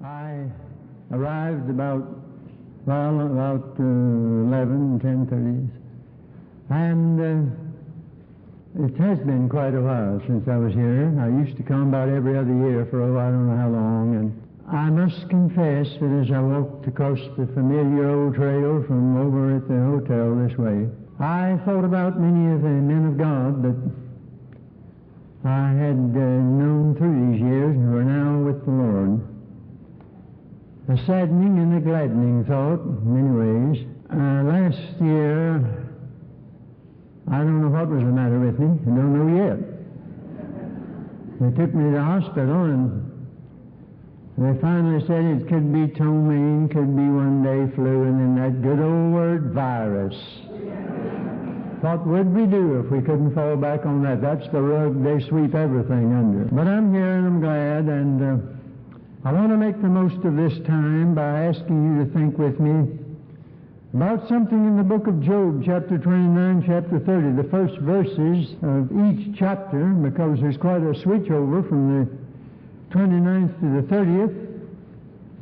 I arrived about 11, 10:30, and it has been quite a while since I was here. I used to come about every other year for, I don't know how long, and I must confess that as I walked across the familiar old trail from over at the hotel this way, I thought about many of the men of God that I had known through these years and who are now with the Lord. A saddening and a gladdening thought in many ways. Last year, I don't know what was the matter with me. I don't know yet. They took me to the hospital and they finally said it could be ptomaine, could be one-day flu, and then that good old word, virus. What would we do if we couldn't fall back on that? That's the rug they sweep everything under. But I'm here and I'm glad, and I want to make the most of this time by asking you to think with me about something in the book of Job, chapter 29, chapter 30, the first verses of each chapter, because there's quite a switch over from the 29th to the 30th.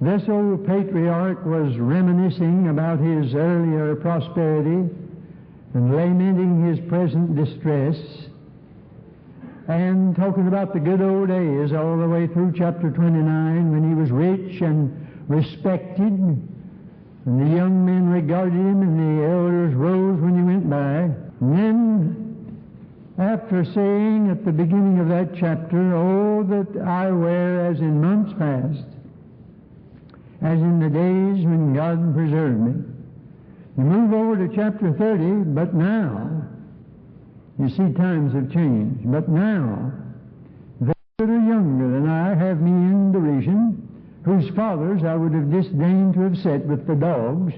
This old patriarch was reminiscing about his earlier prosperity and lamenting his present distress, and talking about the good old days all the way through chapter 29 when he was rich and respected, and the young men regarded him and the elders rose when he went by. And then, after saying at the beginning of that chapter, "Oh, that I were as in months past, as in the days when God preserved me," you move over to chapter 30, "But now," you see times have changed, "but now, they that are younger than I have me in derision, whose fathers I would have disdained to have set with the dogs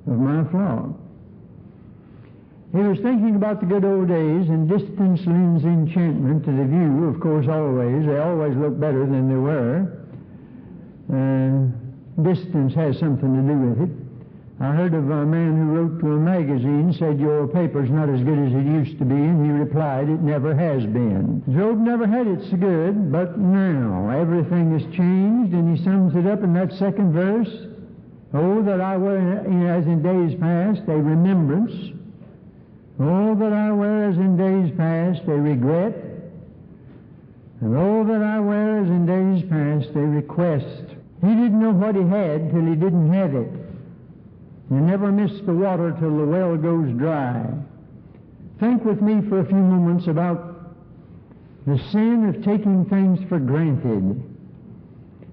of my flock." He was thinking about the good old days, and distance lends enchantment to the view, of course, always. They always look better than they were. Distance has something to do with it. I heard of a man who wrote to a magazine, said, "Your paper's not as good as it used to be," and he replied, "It never has been." Job never had it so good, but now everything has changed, and he sums it up in that second verse. "Oh, that I were as in days past, a remembrance. Oh, that I were as in days past, a regret. And oh, that I were as in days past, a request." He didn't know what he had till he didn't have it. You never miss the water till the well goes dry. Think with me for a few moments about the sin of taking things for granted.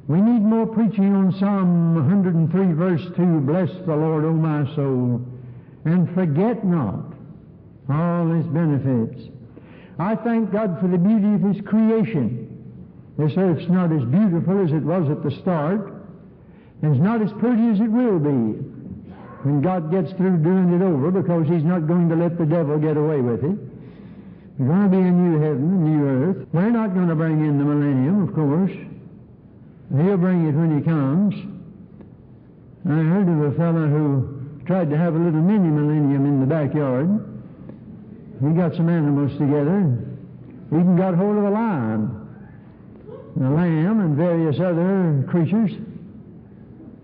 We need more preaching on Psalm 103, verse 2, "Bless the Lord, O my soul, and forget not all His benefits." I thank God for the beauty of His creation. This earth's not as beautiful as it was at the start, and it's not as pretty as it will be when God gets through doing it over, because He's not going to let the devil get away with it. There's going to be a new heaven, a new earth. We're not going to bring in the millennium, of course. He'll bring it when He comes. I heard of a fellow who tried to have a little mini millennium in the backyard. He got some animals together. He even got hold of a lion, a lamb, and various other creatures.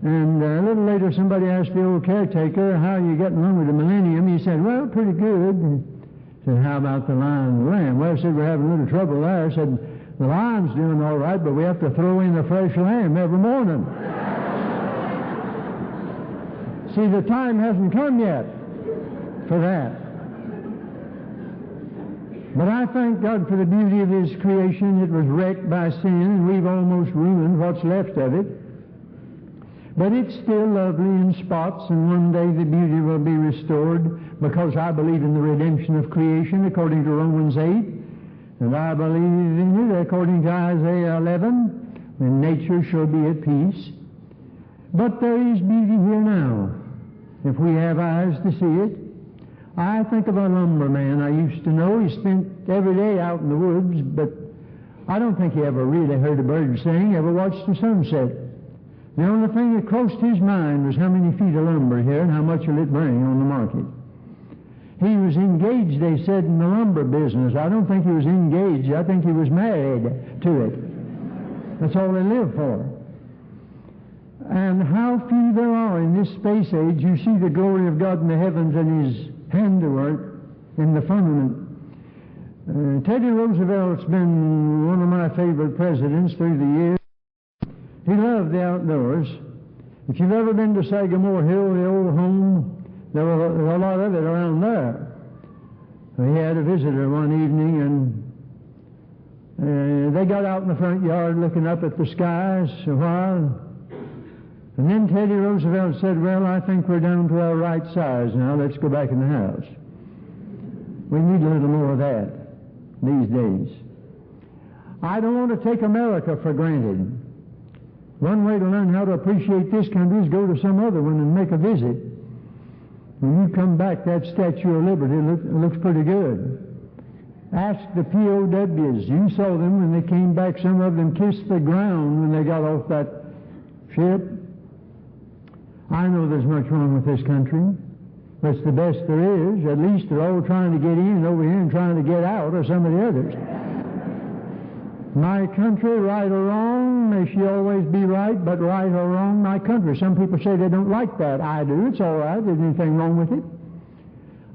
And a little later somebody asked the old caretaker, "How are you getting along with the millennium?" He said, "Well, pretty good." He said, "How about the lion and the lamb?" "Well," I said, "we're having a little trouble there." I said, "The lion's doing all right, but we have to throw in a fresh lamb every morning." See, the time hasn't come yet for that. But I thank God for the beauty of His creation. It was wrecked by sin, and we've almost ruined what's left of it. But it's still lovely in spots, and one day the beauty will be restored, because I believe in the redemption of creation according to Romans 8, and I believe in it according to Isaiah 11, when nature shall be at peace. But there is beauty here now, if we have eyes to see it. I think of a lumberman I used to know. He spent every day out in the woods, but I don't think he ever really heard a bird sing, ever watched the sunset. The only thing that crossed his mind was how many feet of lumber here and how much will it bring on the market. He was engaged, they said, in the lumber business. I don't think he was engaged. I think he was married to it. That's all they lived for. And how few there are in this space age who see the glory of God in the heavens and His handiwork in the firmament. Teddy Roosevelt's been one of my favorite presidents through the years. He loved the outdoors. If you've ever been to Sagamore Hill, the old home, there was a lot of it around there. He had a visitor one evening, and they got out in the front yard looking up at the skies a while. And then Teddy Roosevelt said, "Well, I think we're down to our right size now. Let's go back in the house." We need a little more of that these days. I don't want to take America for granted. One way to learn how to appreciate this country is go to some other one and make a visit. When you come back, that Statue of Liberty looks pretty good. Ask the POWs. You saw them when they came back. Some of them kissed the ground when they got off that ship. I know there's much wrong with this country, but it's the best there is. At least they're all trying to get in over here and trying to get out of some of the others. My country, right or wrong, may she always be right, but right or wrong, my country. Some people say they don't like that. I do. It's all right. There's anything wrong with it.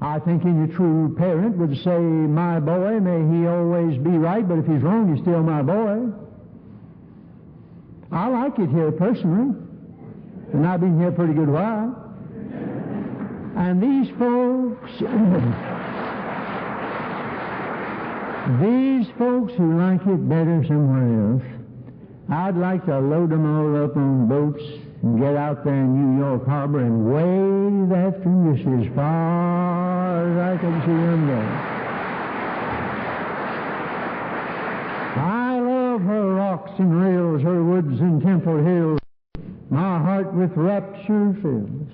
I think any true parent would say, my boy, may he always be right, but if he's wrong, he's still my boy. I like it here personally, and I've been here a pretty good while. And these folks... These folks who like it better somewhere else, I'd like to load them all up on boats and get out there in New York Harbor and wave after this as far as I can see them go. I love her rocks and rills, her woods and temple hills. My heart with rapture fills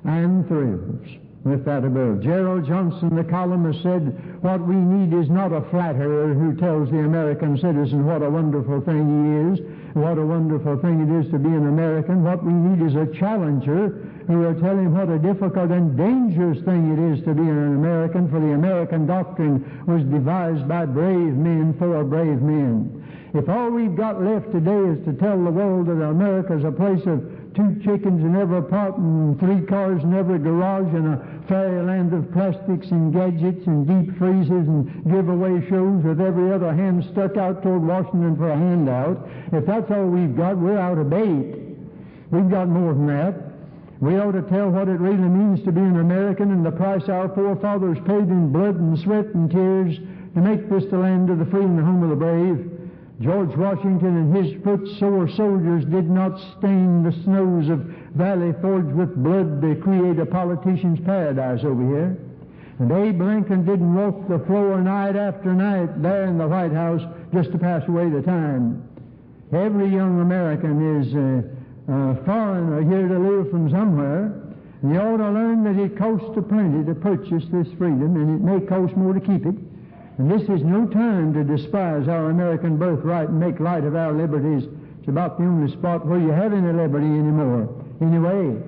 and thrills with that above. Gerald Johnson, the columnist, said, what we need is not a flatterer who tells the American citizen what a wonderful thing he is, what a wonderful thing it is to be an American. What we need is a challenger who will tell him what a difficult and dangerous thing it is to be an American, for the American doctrine was devised by brave men for brave men. If all we've got left today is to tell the world that America is a place of 2 chickens in every pot and 3 cars in every garage and a fairyland of plastics and gadgets and deep freezers and giveaway shows with every other hand stuck out toward Washington for a handout, if that's all we've got, we're out of bait. We've got more than that. We ought to tell what it really means to be an American and the price our forefathers paid in blood and sweat and tears to make this the land of the free and the home of the brave. George Washington and his foot-sore soldiers did not stain the snows of Valley Forge with blood to create a politician's paradise over here. And Abe Lincoln didn't walk the floor night after night there in the White House just to pass away the time. Every young American is a foreigner here to live from somewhere, and you ought to learn that it costs a plenty to purchase this freedom, and it may cost more to keep it. And this is no time to despise our American birthright and make light of our liberties. It's about the only spot where you have any liberty anymore. Anyway,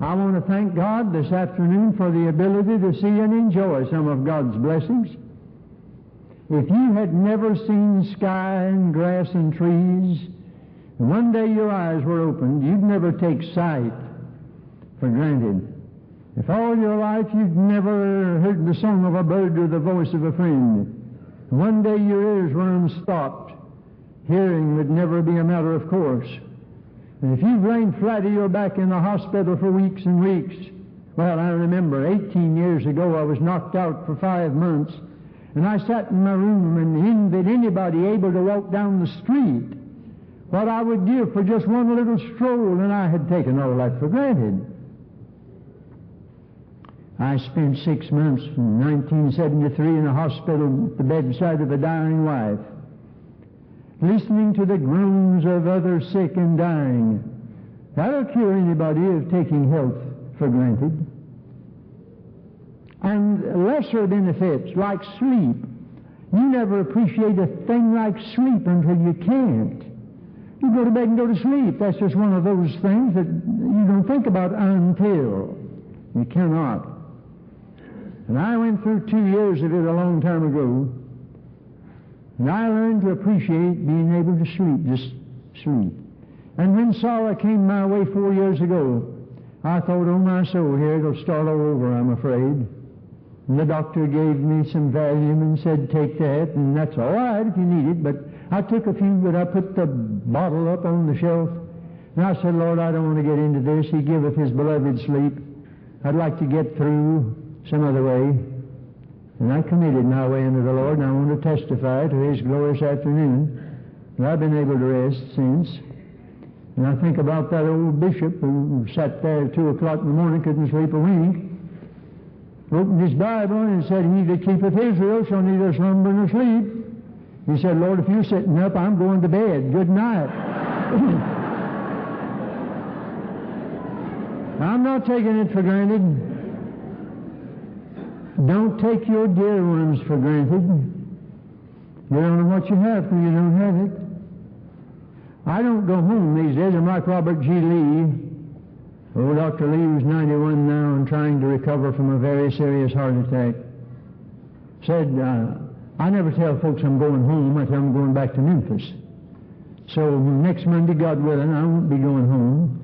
I want to thank God this afternoon for the ability to see and enjoy some of God's blessings. If you had never seen sky and grass and trees, and one day your eyes were opened, you'd never take sight for granted. If all your life you've never heard the song of a bird or the voice of a friend, one day your ears were unstopped, hearing would never be a matter of course. And if you've lain flat on your back in the hospital for weeks and weeks, well, I remember 18 years ago I was knocked out for 5 months, and I sat in my room and envied anybody able to walk down the street. What I would give for just one little stroll, and I had taken all that for granted. I spent 6 months in 1973 in a hospital at the bedside of a dying wife, listening to the groans of others sick and dying. That'll cure anybody of taking health for granted. And lesser benefits like sleep. You never appreciate a thing like sleep until you can't. You go to bed and go to sleep. That's just one of those things that you don't think about until you cannot. And I went through 2 years of it a long time ago, and I learned to appreciate being able to sleep, just sleep. And when sorrow came my way 4 years ago, I thought, oh my soul, here it'll start all over, I'm afraid. And the doctor gave me some Valium and said, take that, and that's all right if you need it. But I took a few, but I put the bottle up on the shelf. And I said, Lord, I don't want to get into this. He giveth his beloved sleep. I'd like to get through some other way. And I committed my way unto the Lord, and I want to testify to his glorious afternoon. And I've been able to rest since. And I think about that old bishop who sat there at 2 o'clock in the morning, couldn't sleep a wink, opened his Bible and said, he that keepeth Israel shall neither slumber nor sleep. He said, Lord, if you're sitting up, I'm going to bed. Good night. I'm not taking it for granted. Don't take your dear ones for granted. You don't know what you have till you don't have it. I don't go home these days. I'm like Robert G. Lee. Oh, Dr. Lee, who's 91 now and trying to recover from a very serious heart attack, said, I never tell folks I'm going home. I tell them I'm going back to Memphis. So next Monday, God willing, I won't be going home.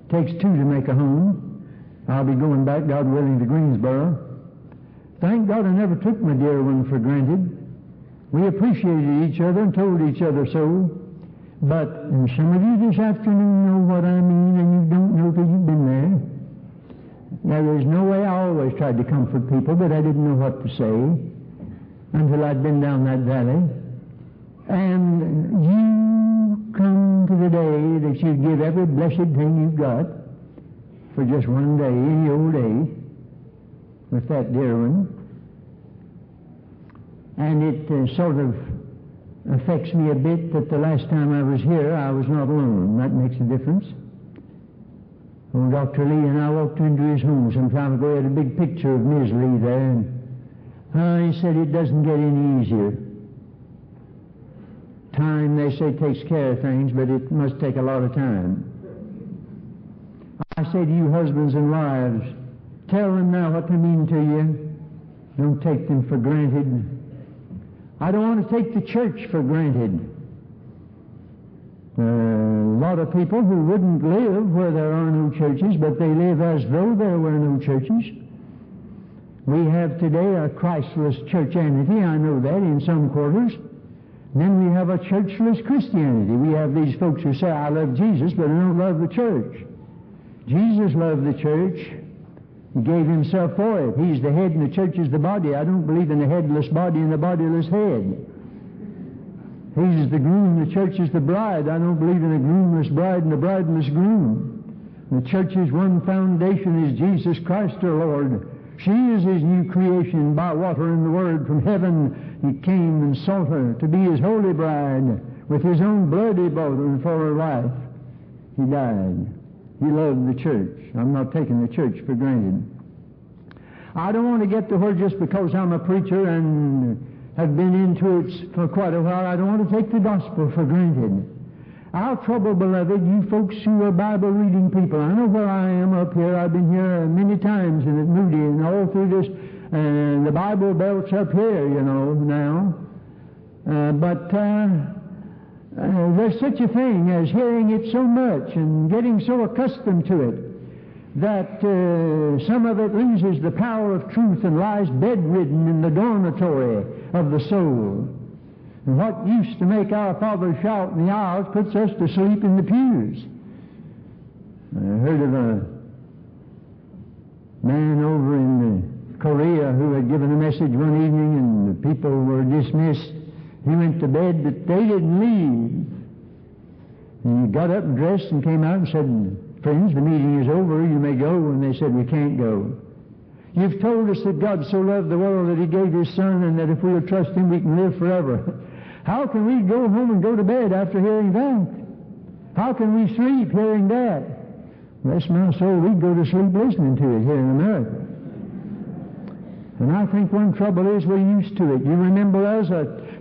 It takes two to make a home. I'll be going back, God willing, to Greensboro. Thank God I never took my dear one for granted. We appreciated each other and told each other so. But some of you this afternoon know what I mean, and you don't know till you've been there. Now, there's no way. I always tried to comfort people, but I didn't know what to say until I'd been down that valley. And you come to the day that you give every blessed thing you've got for just one day, any old day, with that dear one. And it sort of affects me a bit that the last time I was here, I was not alone. That makes a difference. Well, Dr. Lee and I walked into his home some time ago. He had a big picture of Ms. Lee there, and he said it doesn't get any easier. Time, they say, takes care of things, but it must take a lot of time. I say to you husbands and wives, tell them now what they mean to you. Don't take them for granted. I don't want to take the church for granted. A lot of people who wouldn't live where there are no churches, but they live as though there were no churches. We have today a Christless churchianity, I know that, in some quarters. Then we have a churchless Christianity. We have these folks who say, I love Jesus, but I don't love the church. Jesus loved the church. He gave himself for it. He's the head and the church is the body. I don't believe in a headless body and a bodiless head. He's the groom, the church is the bride. I don't believe in a groomless bride and a brideless groom. The church's one foundation is Jesus Christ our Lord. She is his new creation by water and the word from heaven. He came and sought her to be his holy bride. With his own blood he bought her for her life. He died. He loved the church. I'm not taking the church for granted. I don't want to get to where just because I'm a preacher and have been into it for quite a while, I don't want to take the gospel for granted. Our trouble, beloved, you folks who are Bible-reading people, I know where I am up here. I've been here many times and at Moody and all through this, the Bible belt's up here, you know, now. There's such a thing as hearing it so much and getting so accustomed to it that some of it loses the power of truth and lies bedridden in the dormitory of the soul. And what used to make our fathers shout in the aisles puts us to sleep in the pews. I heard of a man over in Korea who had given a message one evening and the people were dismissed. He went to bed, but they didn't leave. And he got up and dressed and came out and said, friends, the meeting is over, you may go. And they said, we can't go. You've told us that God so loved the world that he gave his Son and that if we'll trust him we can live forever. How can we go home and go to bed after hearing that? How can we sleep hearing that? Bless my soul, we'd go to sleep listening to it here in America. And I think one trouble is we're used to it. You remember us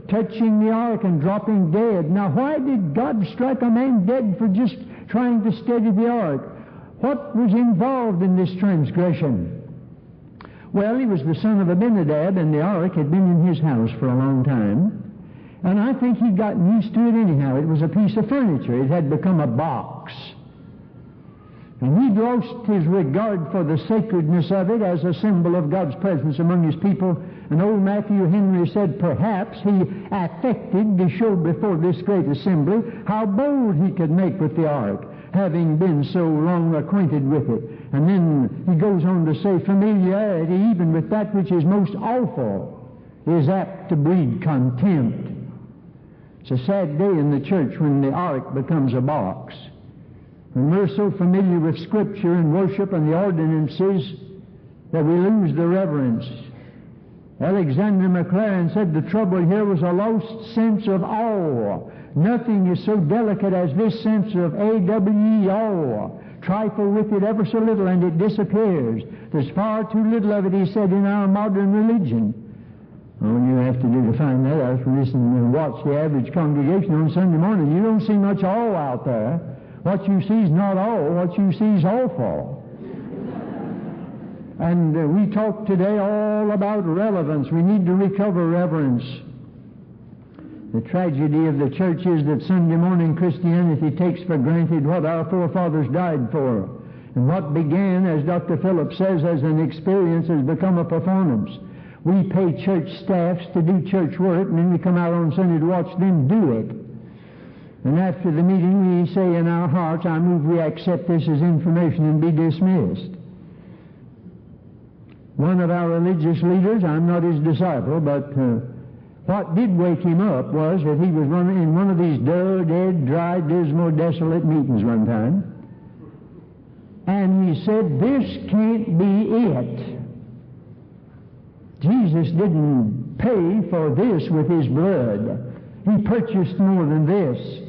touching the ark and dropping dead. Now, why did God strike a man dead for just trying to steady the ark? What was involved in this transgression? Well, he was the son of Abinadab, and the ark had been in his house for a long time. And I think he'd gotten used to it anyhow. It was a piece of furniture. It had become a box. And he'd lost his regard for the sacredness of it as a symbol of God's presence among his people. And old Matthew Henry said perhaps he affected to show before this great assembly how bold he could make with the ark, having been so long acquainted with it. And then he goes on to say familiarity even with that which is most awful is apt to breed contempt. It's a sad day in the church when the ark becomes a box. When we're so familiar with Scripture and worship and the ordinances that we lose the reverence. Alexander McLaren said the trouble here was a lost sense of awe. Nothing is so delicate as this sense of A-W-E, awe. Trifle with it ever so little and it disappears. There's far too little of it, he said, in our modern religion. All you have to do to find that out is listen and watch the average congregation on Sunday morning. You don't see much awe out there. What you see is not awe. What you see is awful. And we talk today all about relevance. We need to recover reverence. The tragedy of the church is that Sunday morning Christianity takes for granted what our forefathers died for. And what began, as Dr. Phillips says, as an experience has become a performance. We pay church staffs to do church work, and then we come out on Sunday to watch them do it. And after the meeting we say in our hearts, I move we accept this as information and be dismissed. One of our religious leaders, I'm not his disciple, but what did wake him up was that he was in one of these dull, dead, dry, dismal, desolate meetings one time. And he said, this can't be it. Jesus didn't pay for this with his blood. He purchased more than this.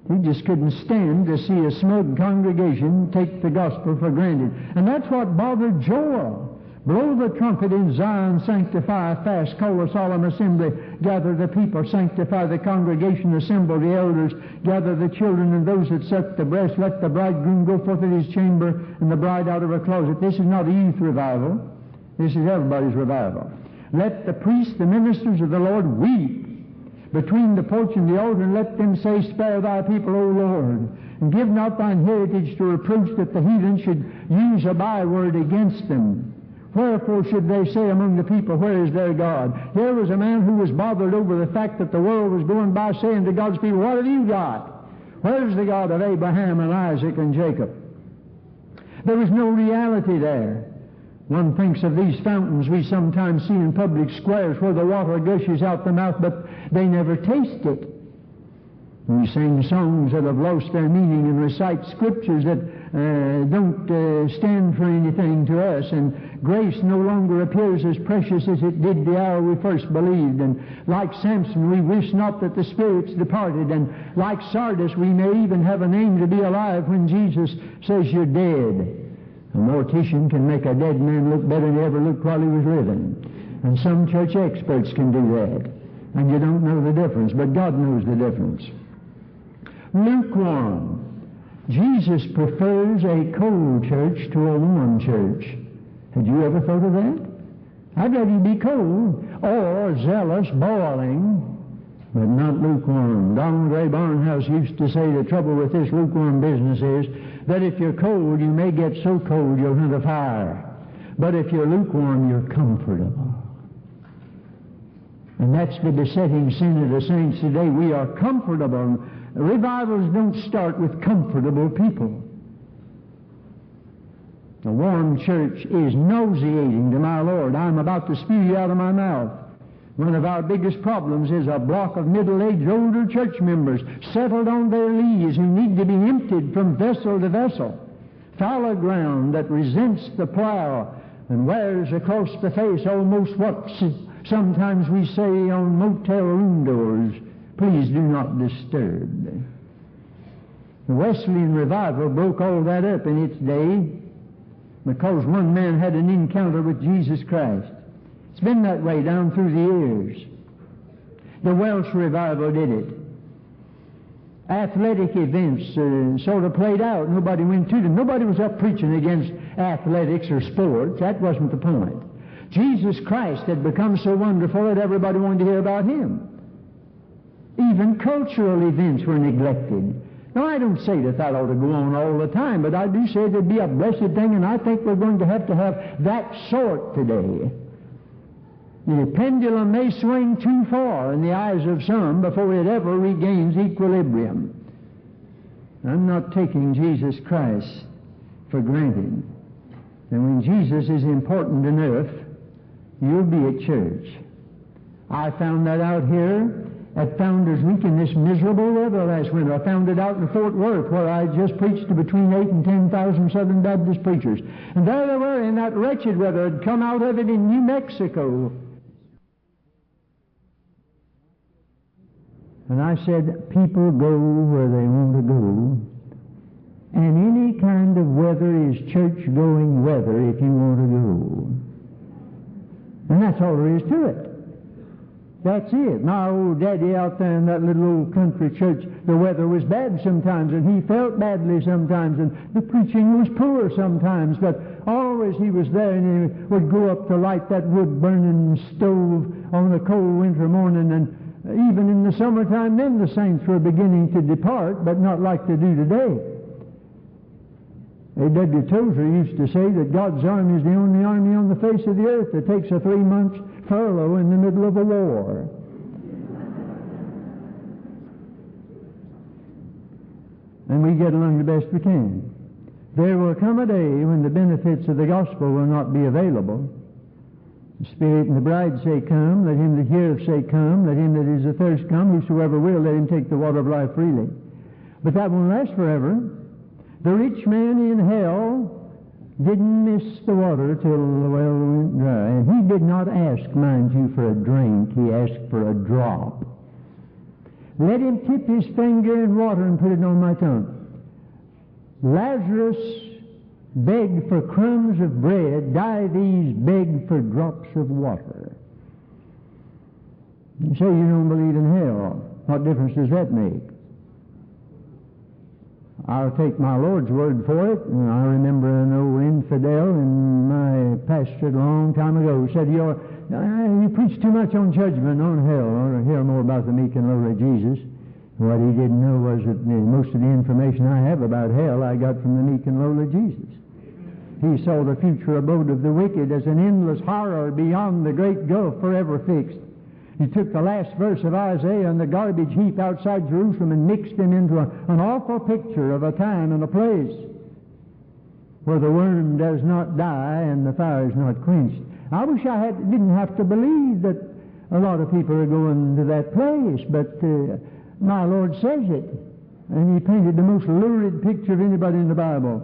He just couldn't stand to see a smug congregation take the gospel for granted. And that's what bothered Joel. Blow the trumpet in Zion, sanctify, fast, call a solemn assembly, gather the people, sanctify the congregation, assemble the elders, gather the children and those that suck the breast, let the bridegroom go forth in his chamber and the bride out of her closet. This is not a youth revival. This is everybody's revival. Let the priests, the ministers of the Lord, weep between the porch and the altar, and let them say, spare thy people, O Lord, and give not thine heritage to reproach, that the heathen should use a byword against them. Wherefore should they say among the people, where is their God? There was a man who was bothered over the fact that the world was going by saying to God's people, what have you got? Where's the God of Abraham and Isaac and Jacob? There was no reality there. One thinks of these fountains we sometimes see in public squares where the water gushes out the mouth, but they never taste it. We sing songs that have lost their meaning and recite scriptures that don't stand for anything to us, and grace no longer appears as precious as it did the hour we first believed. And like Samson, we wish not that the spirits departed, and like Sardis, we may even have a name to be alive when Jesus says you're dead. A mortician can make a dead man look better than he ever looked while he was living. And some church experts can do that. And you don't know the difference, but God knows the difference. Lukewarm. Jesus prefers a cold church to a warm church. Had you ever thought of that? I'd rather you be cold or zealous, boiling, but not lukewarm. Donald Ray Barnhouse used to say the trouble with this lukewarm business is that if you're cold, you may get so cold you'll hunt a fire. But if you're lukewarm, you're comfortable. And that's the besetting sin of the saints today. We are comfortable. Revivals don't start with comfortable people. A warm church is nauseating to my Lord. I'm about to spew you out of my mouth. One of our biggest problems is a block of middle-aged older church members settled on their lees who need to be emptied from vessel to vessel. Fallow ground that resents the plow and wears across the face almost what sometimes we say on motel room doors, please do not disturb. The Wesleyan revival broke all that up in its day because one man had an encounter with Jesus Christ. It's been that way down through the years. The Welsh revival did it. Athletic events sort of played out. Nobody went to them. Nobody was up preaching against athletics or sports. That wasn't the point. Jesus Christ had become so wonderful that everybody wanted to hear about Him. Even cultural events were neglected. Now, I don't say that ought to go on all the time, but I do say it'd be a blessed thing, and I think we're going to have that sort today. The pendulum may swing too far in the eyes of some before it ever regains equilibrium. I'm not taking Jesus Christ for granted. And when Jesus is important enough, you'll be at church. I found that out here at Founders Week in this miserable weather last winter. I found it out in Fort Worth, where I just preached to between 8,000 and 10,000 Southern Baptist preachers. And there they were in that wretched weather. Had come out of it in New Mexico. And I said, people go where they want to go. And any kind of weather is church-going weather if you want to go. And that's all there is to it. That's it. My old daddy out there in that little old country church, the weather was bad sometimes, and he felt badly sometimes, and the preaching was poor sometimes, but always he was there, and he would go up to light that wood-burning stove on a cold winter morning, and even in the summertime then the saints were beginning to depart, but not like they do today. A.W. Tozer used to say that God's army is the only army on the face of the earth that takes a 3-month furlough in the middle of a war. And we get along the best we can. There will come a day when the benefits of the gospel will not be available. The Spirit and the bride say, come. Let him that heareth say, come. Let him that is athirst come. Whosoever will, let him take the water of life freely. But that won't last forever. The rich man in hell didn't miss the water till the well went dry. And he did not ask, mind you, for a drink. He asked for a drop. Let him tip his finger in water and put it on my tongue. Lazarus begged for crumbs of bread. Dives begged for drops of water. You say you don't believe in hell. What difference does that make? I'll take my Lord's word for it. And I remember an old infidel in my pastorate a long time ago said, you preach too much on judgment, on hell. I want to hear more about the meek and lowly Jesus. What he didn't know was that most of the information I have about hell I got from the meek and lowly Jesus. He saw the future abode of the wicked as an endless horror beyond the great gulf forever fixed. He took the last verse of Isaiah and the garbage heap outside Jerusalem and mixed them into an awful picture of a time and a place where the worm does not die and the fire is not quenched. I wish I didn't have to believe that a lot of people are going to that place, but my Lord says it, and he painted the most lurid picture of anybody in the Bible.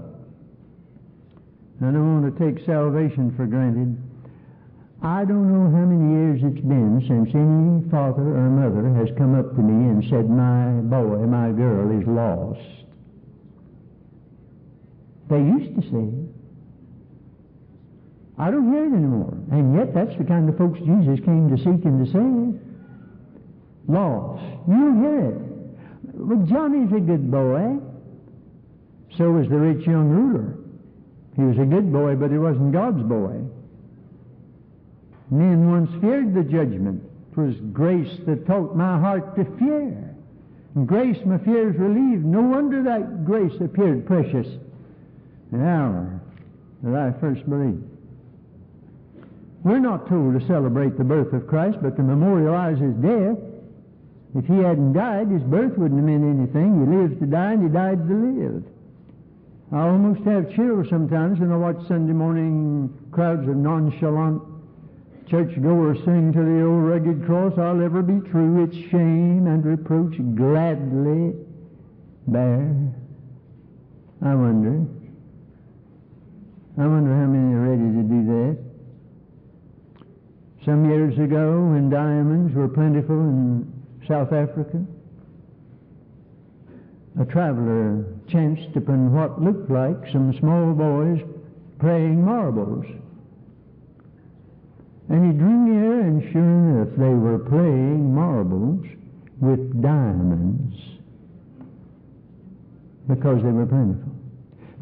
I don't want to take salvation for granted. I don't know how many years it's been since any father or mother has come up to me and said, my boy, my girl is lost. They used to say it. I don't hear it anymore. And yet that's the kind of folks Jesus came to seek and to save. Lost. You don't hear it. Well, Johnny's a good boy. So was the rich young ruler. He was a good boy, but he wasn't God's boy. Men once feared the judgment. It was grace that taught my heart to fear. And grace my fears relieved. No wonder that grace appeared precious the hour that I first believed. We're not told to celebrate the birth of Christ, but to memorialize his death. If he hadn't died, his birth wouldn't have meant anything. He lived to die, and he died to live. I almost have chills sometimes when I watch Sunday morning crowds of nonchalant churchgoers sing to the old rugged cross, I'll ever be true, its shame and reproach gladly bear. I wonder how many are ready to do that. Some years ago, when diamonds were plentiful in South Africa, a traveler chanced upon what looked like some small boys playing marbles. And he drew near, and sure enough, they were playing marbles with diamonds because they were plentiful.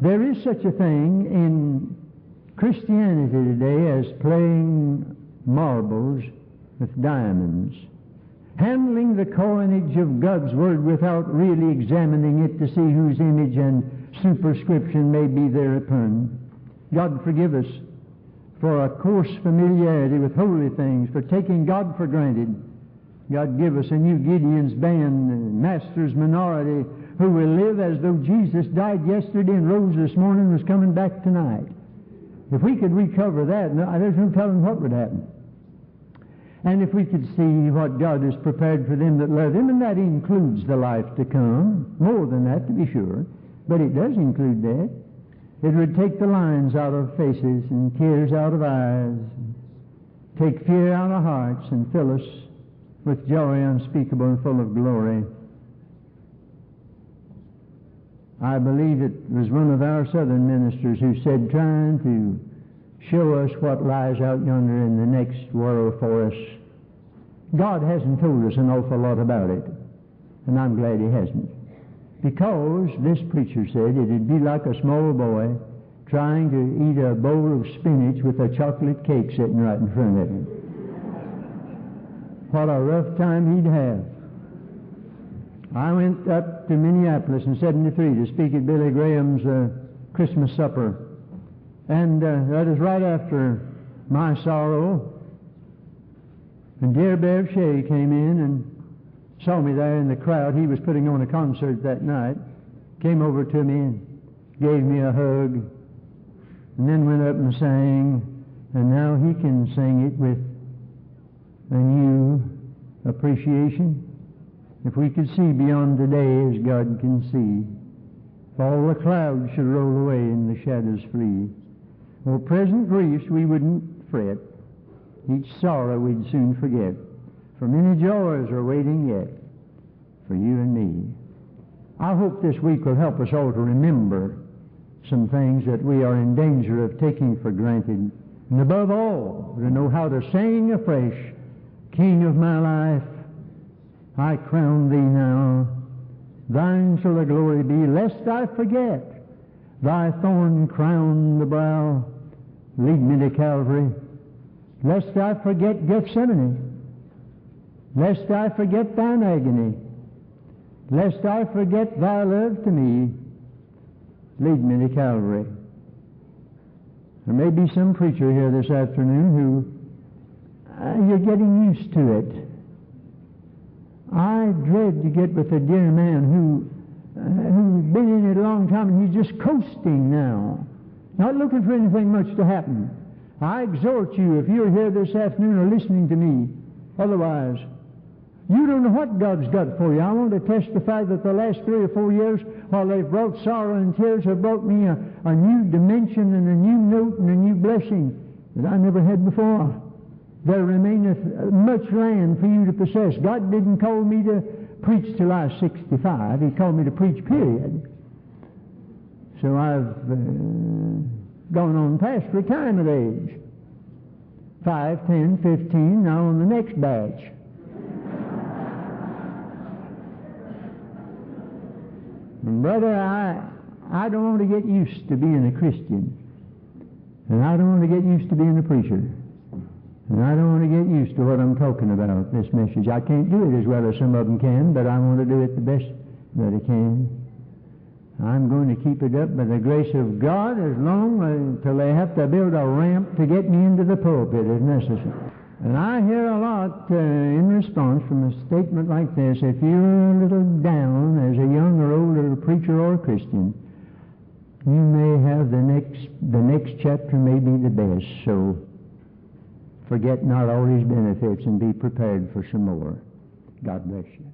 There is such a thing in Christianity today as playing marbles with diamonds. handling the coinage of God's Word without really examining it to see whose image and superscription may be thereupon. God forgive us for a coarse familiarity with holy things, for taking God for granted. God give us a new Gideon's band, master's minority, who will live as though Jesus died yesterday and rose this morning and was coming back tonight. If we could recover that, there's no telling what would happen. And if we could see what God has prepared for them that love Him, and that includes the life to come, more than that to be sure, but it does include that. It would take the lines out of faces and tears out of eyes, take fear out of hearts, and fill us with joy unspeakable and full of glory. I believe it was one of our southern ministers who said, trying to show us what lies out yonder in the next world for us, God hasn't told us an awful lot about it, and I'm glad He hasn't. Because, this preacher said, it'd be like a small boy trying to eat a bowl of spinach with a chocolate cake sitting right in front of him. What a rough time he'd have. I went up to Minneapolis in '73 to speak at Billy Graham's Christmas supper. And that was right after my sorrow. And dear Bev Shea came in and saw me there in the crowd. He was putting on a concert that night. Came over to me and gave me a hug. And then went up and sang. And now he can sing it with a new appreciation. If we could see beyond today as God can see, if all the clouds should roll away and the shadows flee, or present griefs we wouldn't fret, each sorrow we'd soon forget, for many joys are waiting yet for you and me. I hope this week will help us all to remember some things that we are in danger of taking for granted, and above all, to know how to sing afresh, King of my life, I crown Thee now. Thine shall the glory be, lest I forget Thy thorn crown the brow. Lead me to Calvary, lest I forget Gethsemane, lest I forget Thine agony, lest I forget Thy love to me. Lead me to Calvary. There may be some preacher here this afternoon who you're getting used to it. I dread to get with a dear man who's been in it a long time and he's just coasting now, not looking for anything much to happen. I exhort you, if you're here this afternoon or listening to me, otherwise, you don't know what God's got for you. I want to testify that the last 3 or 4 years, while they've brought sorrow and tears, have brought me a new dimension and a new note and a new blessing that I never had before. There remaineth much land for you to possess. God didn't call me to preach till I was 65. He called me to preach, period. So I've gone on past retirement age. 5, 10, 15, now on the next batch. And brother, I don't want to get used to being a Christian. And I don't want to get used to being a preacher. And I don't want to get used to what I'm talking about, this message. I can't do it as well as some of them can, but I want to do it the best that I can. I'm going to keep it up by the grace of God as long until they have to build a ramp to get me into the pulpit if necessary. And I hear a lot in response from a statement like this: if you're a little down as a young or older preacher or Christian, you may have the next chapter may be the best, so forget not all His benefits and be prepared for some more. God bless you.